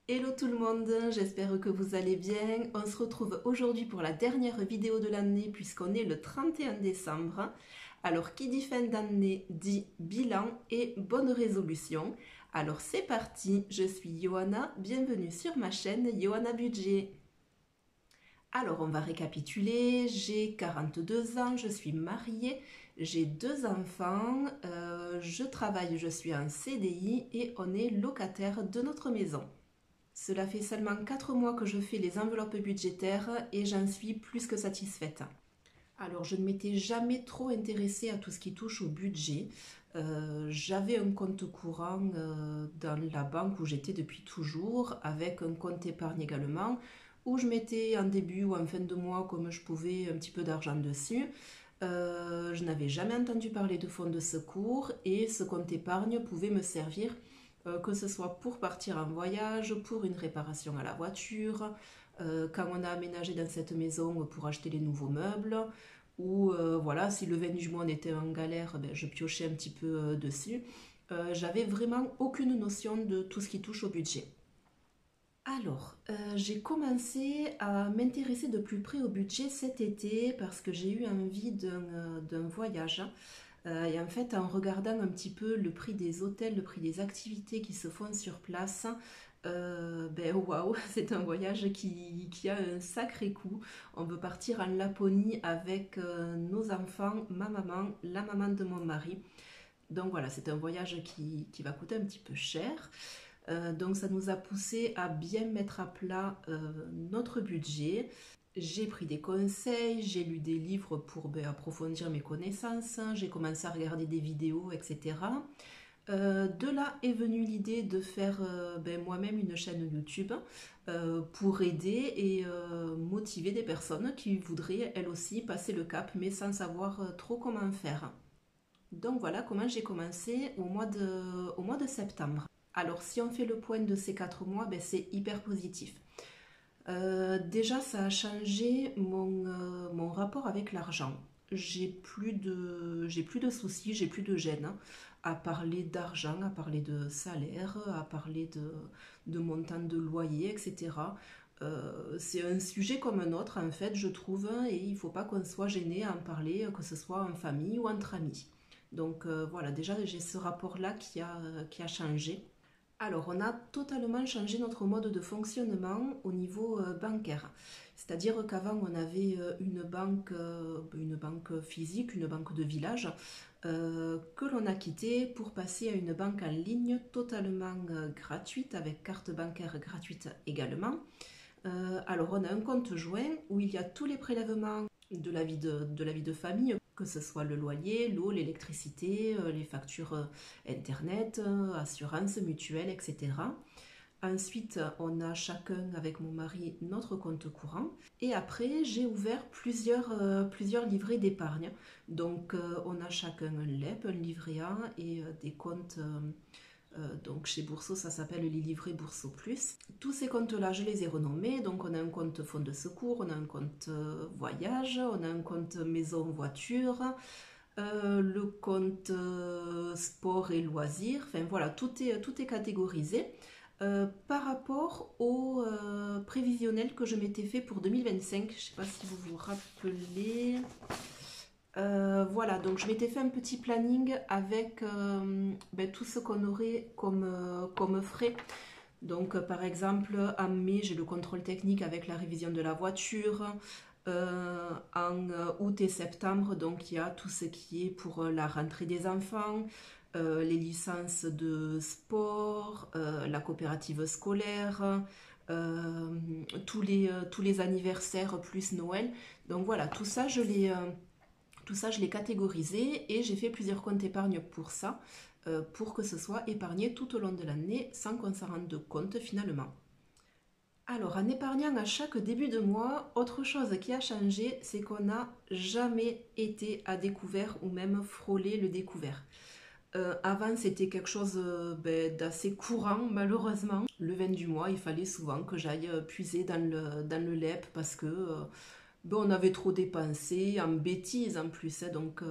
Hello tout le monde, j'espère que vous allez bien. On se retrouve aujourd'hui pour la dernière vidéo de l'année puisqu'on est le 31 décembre. Alors qui dit fin d'année dit bilan et bonne résolution. Alors c'est parti, je suis Johanna, bienvenue sur ma chaîne Johanna Budget. Alors on va récapituler, j'ai 42 ans, je suis mariée, j'ai deux enfants, je travaille, je suis en CDI et on est locataire de notre maison. Cela fait seulement 4 mois que je fais les enveloppes budgétaires et j'en suis plus que satisfaite. Alors, je ne m'étais jamais trop intéressée à tout ce qui touche au budget. J'avais un compte courant dans la banque où j'étais depuis toujours, avec un compte épargne également, où je mettais en début ou en fin de mois, comme je pouvais, un petit peu d'argent dessus. Je n'avais jamais entendu parler de fonds de secours et ce compte épargne pouvait me servir que ce soit pour partir en voyage, pour une réparation à la voiture, quand on a aménagé dans cette maison pour acheter les nouveaux meubles, ou voilà, si le 20 du mois on était en galère, ben, je piochais un petit peu dessus. J'avais vraiment aucune notion de tout ce qui touche au budget. Alors, j'ai commencé à m'intéresser de plus près au budget cet été parce que j'ai eu envie d'un voyage. Et en fait, en regardant un petit peu le prix des hôtels, le prix des activités qui se font sur place, ben waouh, c'est un voyage qui a un sacré coût. On veut partir en Laponie avec nos enfants, ma maman, la maman de mon mari. Donc voilà, c'est un voyage qui va coûter un petit peu cher. Donc ça nous a poussé à bien mettre à plat notre budget. J'ai pris des conseils, j'ai lu des livres pour approfondir mes connaissances, j'ai commencé à regarder des vidéos, etc. De là est venue l'idée de faire moi-même une chaîne YouTube pour aider et motiver des personnes qui voudraient elles aussi passer le cap mais sans savoir trop comment faire. Donc voilà comment j'ai commencé au mois de septembre. Alors si on fait le point de ces 4 mois, ben, c'est hyper positif. Déjà, ça a changé mon rapport avec l'argent. J'ai plus de soucis, j'ai plus de gêne hein, à parler d'argent, à parler de salaire, à parler de montant de loyer, etc. C'est un sujet comme un autre, en fait, je trouve, hein, et il ne faut pas qu'on soit gêné à en parler, que ce soit en famille ou entre amis. Donc voilà, déjà, j'ai ce rapport-là qui a changé. Alors, on a totalement changé notre mode de fonctionnement au niveau bancaire. C'est-à-dire qu'avant, on avait une banque physique, une banque de village, que l'on a quittée pour passer à une banque en ligne totalement gratuite, avec carte bancaire gratuite également. Alors, on a un compte joint où il y a tous les prélèvements de la vie de famille, que ce soit le loyer, l'eau, l'électricité, les factures internet, assurance, mutuelle, etc. Ensuite, on a chacun avec mon mari notre compte courant. Et après, j'ai ouvert plusieurs livrets d'épargne. Donc, on a chacun un LEP, un livret A et des comptes. Donc chez Bourseau, ça s'appelle les livrets Bourseau Plus. Tous ces comptes-là, je les ai renommés. Donc on a un compte fonds de secours, on a un compte voyage, on a un compte maison voiture, le compte sport et loisirs. Enfin voilà, tout est catégorisé. Par rapport au prévisionnel que je m'étais fait pour 2025, je ne sais pas si vous vous rappelez. Voilà, donc je m'étais fait un petit planning avec tout ce qu'on aurait comme frais. Donc par exemple, en mai, j'ai le contrôle technique avec la révision de la voiture. En août et septembre, donc il y a tout ce qui est pour la rentrée des enfants, les licences de sport, la coopérative scolaire, tous les anniversaires plus Noël. Donc voilà, tout ça, je l'ai catégorisé et j'ai fait plusieurs comptes épargne pour ça, pour que ce soit épargné tout au long de l'année sans qu'on s'en rende compte finalement. Alors, en épargnant à chaque début de mois, autre chose qui a changé, c'est qu'on n'a jamais été à découvert ou même frôlé le découvert. Avant, c'était quelque chose d'assez courant, malheureusement. Le 20 du mois, il fallait souvent que j'aille puiser dans le LEP parce que on avait trop dépensé en bêtises en plus, hein, donc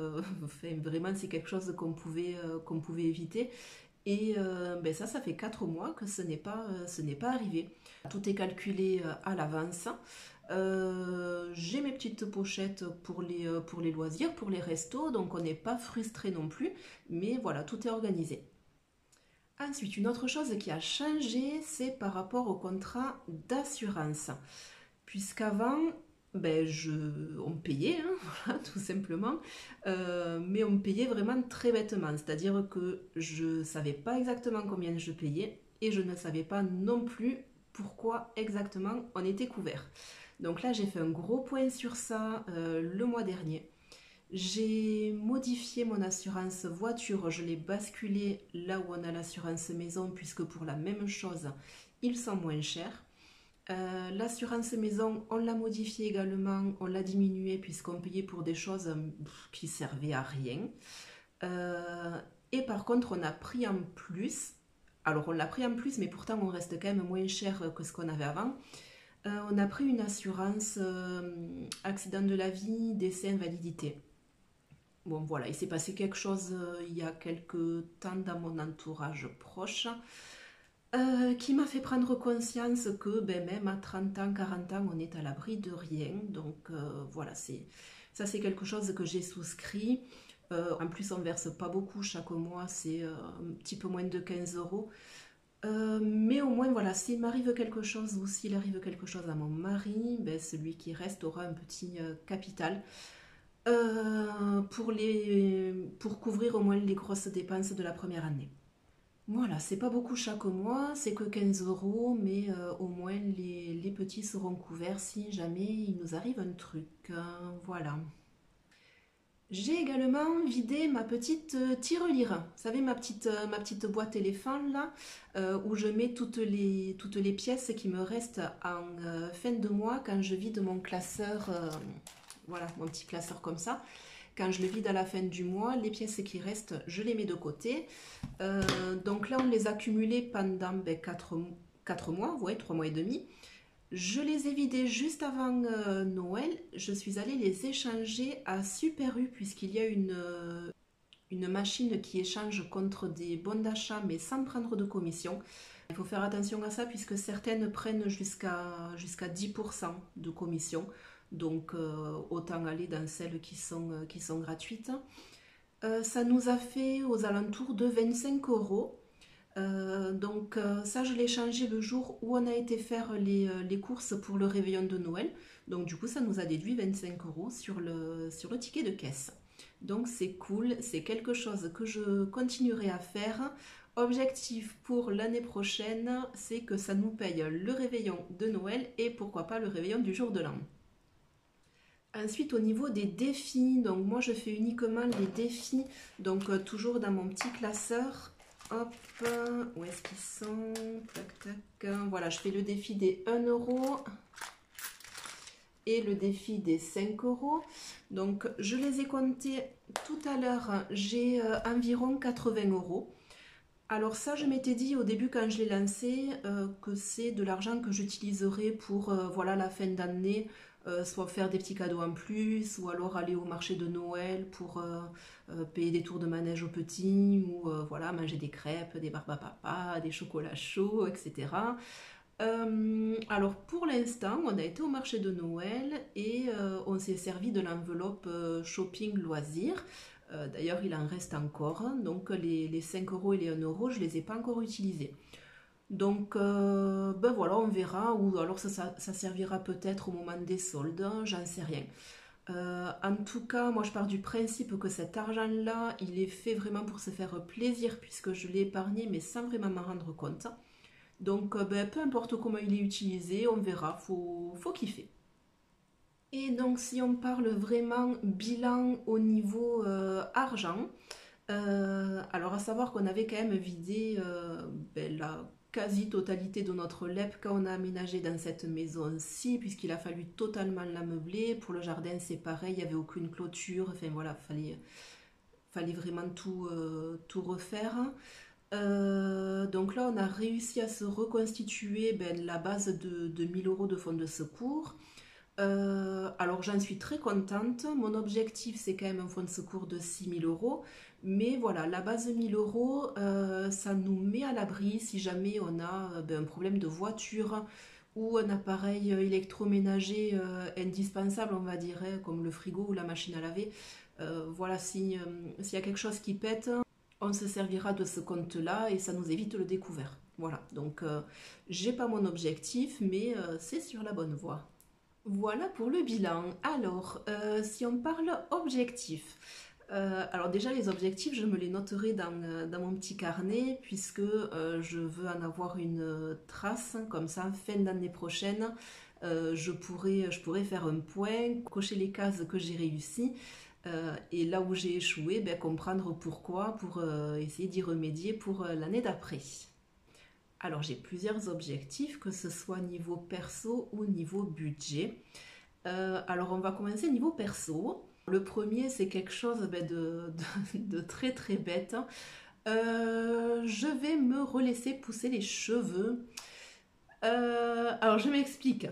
enfin, vraiment c'est quelque chose qu'on pouvait éviter. Et ben ça fait 4 mois que ce n'est pas arrivé. Tout est calculé à l'avance. J'ai mes petites pochettes pour les loisirs, pour les restos, donc on n'est pas frustré non plus, mais voilà, tout est organisé. Ensuite, une autre chose qui a changé, c'est par rapport au contrat d'assurance. Puisqu'avant, ben on me payait, hein, voilà, tout simplement, mais on me payait vraiment très bêtement, c'est-à-dire que je ne savais pas exactement combien je payais et je ne savais pas non plus pourquoi exactement on était couvert. Donc là, j'ai fait un gros point sur ça le mois dernier. J'ai modifié mon assurance voiture, je l'ai basculé là où on a l'assurance maison, puisque pour la même chose, ils sont moins chers. L'assurance maison, on l'a modifié également, on l'a diminué puisqu'on payait pour des choses qui servaient à rien. Et par contre, on a pris en plus, alors on l'a pris en plus, mais pourtant on reste quand même moins cher que ce qu'on avait avant. On a pris une assurance accident de la vie, décès, invalidité. Bon voilà, il s'est passé quelque chose il y a quelques temps dans mon entourage proche qui m'a fait prendre conscience que ben, même à 30 ans, 40 ans, on est à l'abri de rien. Donc voilà, ça c'est quelque chose que j'ai souscrit. En plus, on ne verse pas beaucoup chaque mois, c'est un petit peu moins de 15 euros. Mais au moins, voilà, s'il m'arrive quelque chose ou s'il arrive quelque chose à mon mari, ben, celui qui reste aura un petit capital pour couvrir au moins les grosses dépenses de la première année. Voilà, c'est pas beaucoup chaque mois, c'est que 15 euros, mais au moins les petits seront couverts si jamais il nous arrive un truc. Voilà. J'ai également vidé ma petite tirelire. Vous savez, ma petite boîte éléphant là, où je mets toutes les pièces qui me restent en fin de mois quand je vide mon classeur. Voilà, mon petit classeur comme ça. Quand je le vide à la fin du mois, les pièces qui restent, je les mets de côté. Donc là, on les a cumulées pendant 4 mois, vous voyez, 3 mois et demi. Je les ai vidées juste avant Noël. Je suis allée les échanger à Super U puisqu'il y a une machine qui échange contre des bons d'achat mais sans prendre de commission. Il faut faire attention à ça puisque certaines prennent jusqu'à 10% de commission. Donc autant aller dans celles qui sont gratuites. Ça nous a fait aux alentours de 25 euros. Donc ça je l'ai changé le jour où on a été faire les courses pour le réveillon de Noël. Donc du coup ça nous a déduit 25 euros sur le ticket de caisse. Donc c'est cool, c'est quelque chose que je continuerai à faire. Objectif pour l'année prochaine, c'est que ça nous paye le réveillon de Noël et pourquoi pas le réveillon du jour de l'an. Ensuite, au niveau des défis, donc moi je fais uniquement les défis, donc toujours dans mon petit classeur. Hop, où est-ce qu'ils sont? Tac, tac. Voilà, je fais le défi des 1 euro et le défi des 5 euros. Donc, je les ai comptés tout à l'heure. J'ai environ 80 euros. Alors ça, je m'étais dit au début quand je l'ai lancé que c'est de l'argent que j'utiliserai pour voilà, la fin d'année, soit faire des petits cadeaux en plus, ou alors aller au marché de Noël pour payer des tours de manège aux petits, ou voilà, manger des crêpes, des barbes à papa, des chocolats chauds, etc. Alors pour l'instant, on a été au marché de Noël et on s'est servi de l'enveloppe shopping loisirs. D'ailleurs, il en reste encore, donc les 5 euros et les 1 euro, je ne les ai pas encore utilisés. Donc, ben voilà, on verra, ou alors ça servira peut-être au moment des soldes, j'en sais rien. En tout cas, moi je pars du principe que cet argent-là, il est fait vraiment pour se faire plaisir, puisque je l'ai épargné, mais sans vraiment m'en rendre compte. Donc, ben, peu importe comment il est utilisé, on verra, faut kiffer. Et donc, si on parle vraiment bilan au niveau argent, alors à savoir qu'on avait quand même vidé ben, la quasi-totalité de notre LEP quand on a aménagé dans cette maison-ci, puisqu'il a fallu totalement la meubler. Pour le jardin, c'est pareil, il n'y avait aucune clôture, enfin voilà, fallait vraiment tout refaire. Donc là, on a réussi à se reconstituer ben, la base de 1000 euros de fonds de secours. Alors j'en suis très contente. Mon objectif c'est quand même un fonds de secours de 6000 euros. Mais voilà, la base 1000 euros, ça nous met à l'abri si jamais on a un problème de voiture ou un appareil électroménager indispensable, on va dire, hein, comme le frigo ou la machine à laver. Voilà, s'il y a quelque chose qui pète, on se servira de ce compte-là et ça nous évite le découvert. Voilà, donc j'ai pas mon objectif, mais c'est sur la bonne voie. Voilà pour le bilan. Alors, si on parle objectif, alors déjà les objectifs, je me les noterai dans mon petit carnet puisque je veux en avoir une trace, comme ça, fin d'année prochaine, je pourrais faire un point, cocher les cases que j'ai réussi et là où j'ai échoué, ben, comprendre pourquoi pour essayer d'y remédier pour l'année d'après. Alors j'ai plusieurs objectifs, que ce soit niveau perso ou niveau budget. Alors on va commencer niveau perso. Le premier c'est quelque chose de très très bête. Je vais me relaisser pousser les cheveux. Alors je m'explique.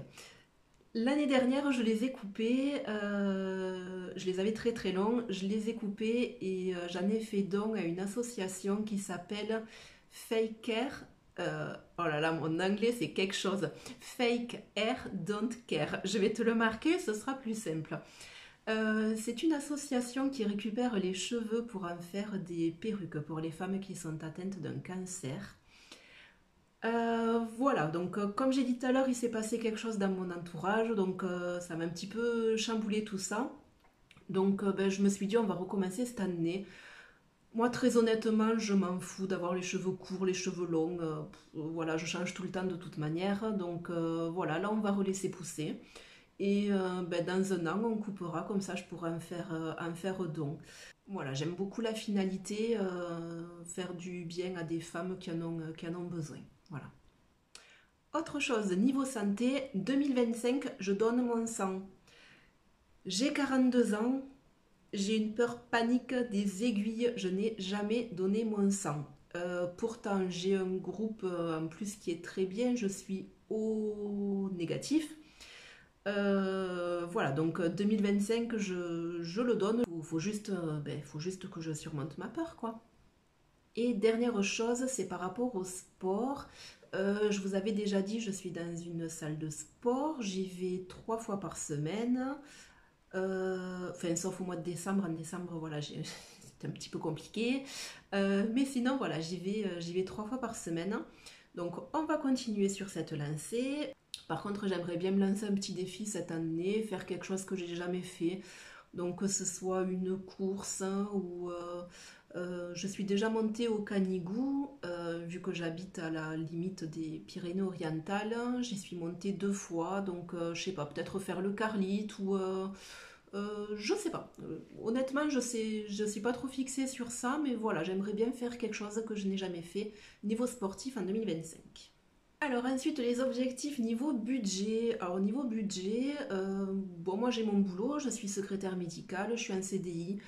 L'année dernière je les ai coupés, je les avais très très longs, je les ai coupés et j'en ai fait don à une association qui s'appelle Fake Hair. Oh là là, mon anglais c'est quelque chose. Fake Hair Don't Care. Je vais te le marquer, ce sera plus simple. C'est une association qui récupère les cheveux pour en faire des perruques pour les femmes qui sont atteintes d'un cancer. Voilà, donc comme j'ai dit tout à l'heure, il s'est passé quelque chose dans mon entourage, donc ça m'a un petit peu chamboulé tout ça. Donc ben, je me suis dit on va recommencer cette année. Moi, très honnêtement, je m'en fous d'avoir les cheveux courts, les cheveux longs. Voilà, je change tout le temps de toute manière. Donc voilà, là, on va relaisser pousser. Et ben, dans un an, on coupera, comme ça, je pourrai en faire don. Voilà, j'aime beaucoup la finalité, faire du bien à des femmes qui en ont besoin. Voilà. Autre chose, niveau santé, 2025, je donne mon sang. J'ai 42 ans, j'ai une peur panique des aiguilles, je n'ai jamais donné mon sang. Pourtant, j'ai un groupe en plus qui est très bien, je suis O négatif. Voilà, donc 2025, je le donne. Faut juste que je surmonte ma peur, quoi. Et dernière chose, c'est par rapport au sport. Je vous avais déjà dit, je suis dans une salle de sport, j'y vais 3 fois par semaine. Enfin, sauf au mois de décembre. En décembre, voilà, c'est un petit peu compliqué. Mais sinon, voilà, j'y vais 3 fois par semaine. Donc, on va continuer sur cette lancée. Par contre, j'aimerais bien me lancer un petit défi cette année, faire quelque chose que j'ai jamais fait. Donc, que ce soit une course ou je suis déjà montée au Canigou, vu que j'habite à la limite des Pyrénées-Orientales. J'y suis montée 2 fois, donc je sais pas, peut-être faire le Carlite ou je sais pas. Honnêtement, je suis pas trop fixée sur ça, mais voilà, j'aimerais bien faire quelque chose que je n'ai jamais fait niveau sportif en 2025. Alors ensuite les objectifs niveau budget. Alors niveau budget, bon moi j'ai mon boulot, je suis secrétaire médicale, je suis en CDI.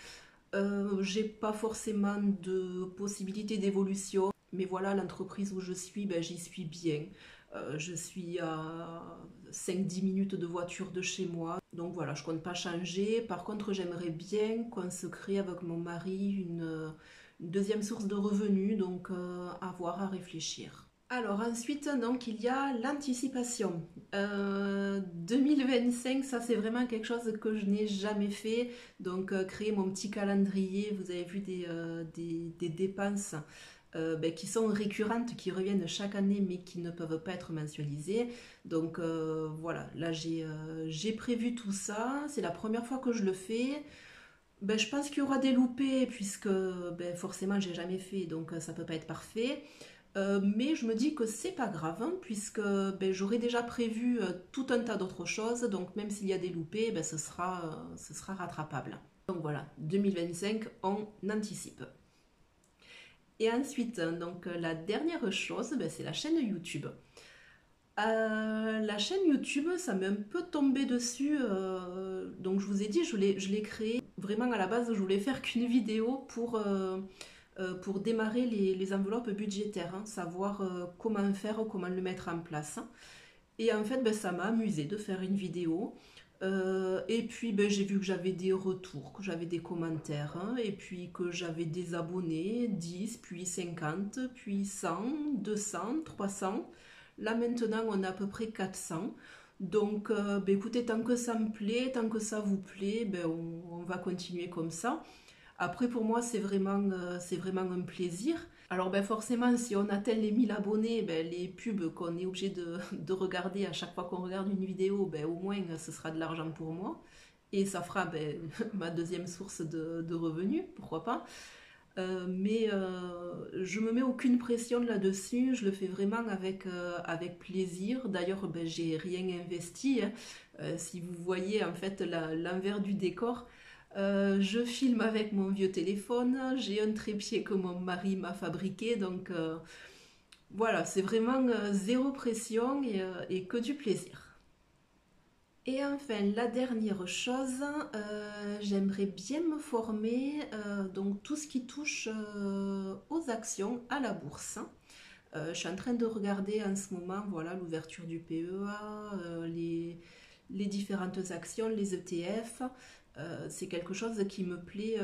J'ai pas forcément de possibilité d'évolution, mais voilà, l'entreprise où je suis, ben, j'y suis bien. Je suis à 5-10 minutes de voiture de chez moi, donc voilà, je compte pas changer. Par contre, j'aimerais bien qu'on se crée avec mon mari une deuxième source de revenus, donc à voir, à réfléchir. Alors ensuite, donc, il y a l'anticipation. 2025, ça c'est vraiment quelque chose que je n'ai jamais fait. Donc créer mon petit calendrier, vous avez vu des dépenses ben, qui sont récurrentes, qui reviennent chaque année mais qui ne peuvent pas être mensualisées. Donc voilà, là j'ai prévu tout ça. C'est la première fois que je le fais. Ben, je pense qu'il y aura des loupés puisque ben, forcément j'ai jamais fait, donc ça peut pas être parfait. Mais je me dis que c'est pas grave, hein, puisque ben, j'aurais déjà prévu tout un tas d'autres choses, donc même s'il y a des loupés, ben, ce sera rattrapable. Donc voilà, 2025, on anticipe. Et ensuite, donc la dernière chose, ben, c'est la chaîne YouTube. La chaîne YouTube, ça m'est un peu tombé dessus, donc je vous ai dit, je l'ai créée. Vraiment à la base, je voulais faire qu'une vidéo pour démarrer les enveloppes budgétaires, hein, savoir comment faire, comment le mettre en place. Et en fait, ben, ça m'a amusé de faire une vidéo. Et puis ben, j'ai vu que j'avais des retours, que j'avais des commentaires, hein, et puis que j'avais des abonnés, 10, puis 50, puis 100, 200, 300. Là maintenant on a à peu près 400. Donc ben, écoutez, tant que ça me plaît, tant que ça vous plaît, ben, on va continuer comme ça. Après, pour moi, c'est vraiment un plaisir. Alors, ben, forcément, si on atteint les 1000 abonnés, ben, les pubs qu'on est obligé de regarder à chaque fois qu'on regarde une vidéo, ben, au moins, ce sera de l'argent pour moi. Et ça fera ben, ma deuxième source de revenus, pourquoi pas. Je me mets aucune pression là-dessus, je le fais vraiment avec plaisir. D'ailleurs, ben, j'ai rien investi, hein. Si vous voyez en fait l'envers du décor, je filme avec mon vieux téléphone, j'ai un trépied que mon mari m'a fabriqué, donc voilà, c'est vraiment zéro pression et que du plaisir. Et enfin, la dernière chose, j'aimerais bien me former, donc tout ce qui touche aux actions à la bourse. Je suis en train de regarder en ce moment, voilà, l'ouverture du PEA, les différentes actions, les ETF. C'est quelque chose qui me plaît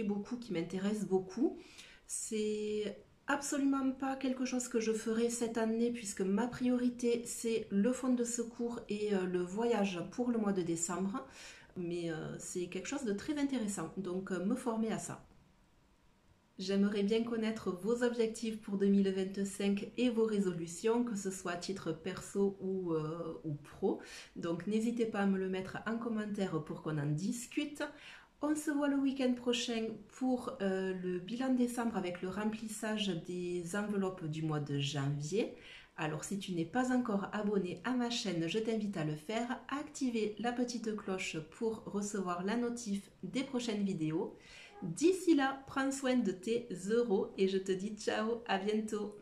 beaucoup, qui m'intéresse beaucoup. C'est absolument pas quelque chose que je ferai cette année puisque ma priorité c'est le fonds de secours et le voyage pour le mois de décembre. Mais c'est quelque chose de très intéressant, donc me former à ça. J'aimerais bien connaître vos objectifs pour 2025 et vos résolutions, que ce soit à titre perso ou pro. Donc n'hésitez pas à me le mettre en commentaire pour qu'on en discute. On se voit le week-end prochain pour le bilan de décembre avec le remplissage des enveloppes du mois de janvier. Alors si tu n'es pas encore abonné à ma chaîne, je t'invite à le faire, à activer la petite cloche pour recevoir la notif des prochaines vidéos. D'ici là, prends soin de tes euros et je te dis ciao, à bientôt.